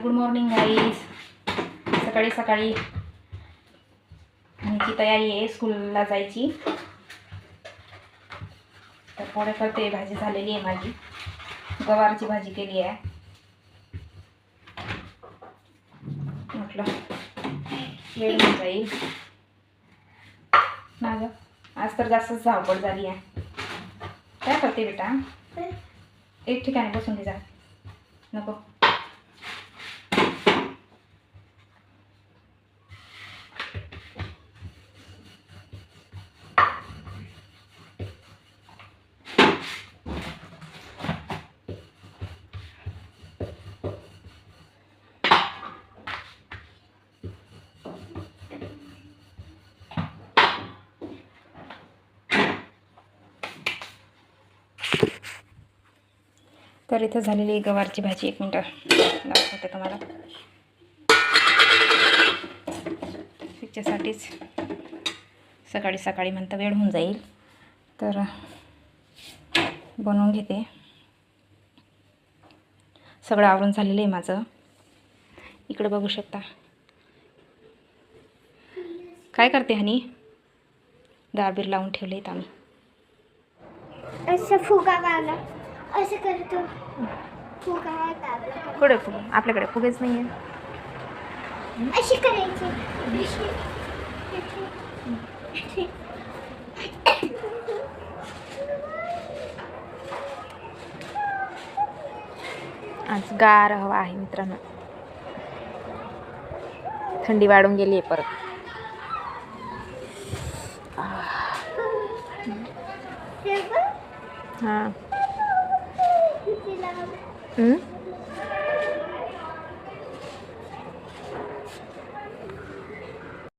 Good morning guys. सकाळी सकाळी ची तयारी आहे स्कूलला जायची. तर पोळ्या करते. भाजी झालेली आहे माझी. गवारची भाजी केली आहे. म्हटलं वेळ होऊन जाईल ना ग. आज तर जास्तच धावपळ झाली आहे. काय करते बेटा? एक ठिकाणी बसून घे जा. नको. तर इथं झालेली गवारची भाजी. 1 मिनिट दाखवते तुम्हाला. तिच्यासाठीच सकाळी सकाळी म्हणता वेळ होऊन जाईल तर बनवून घेते. सगळं आवरून झालेलं आहे माझं. इकडे बघू शकता. काय करते हनी? दाबीर लावून ठेवले आहेत आम्ही. असं फुगा मारला असं करतो. फुगा कुठे फुगे? आपल्याकडे फुगेच नाही आहे. अशी करायची. आज गार हवा आहे मित्रांनो. थंडी वाढून गेली आहे परत. हां.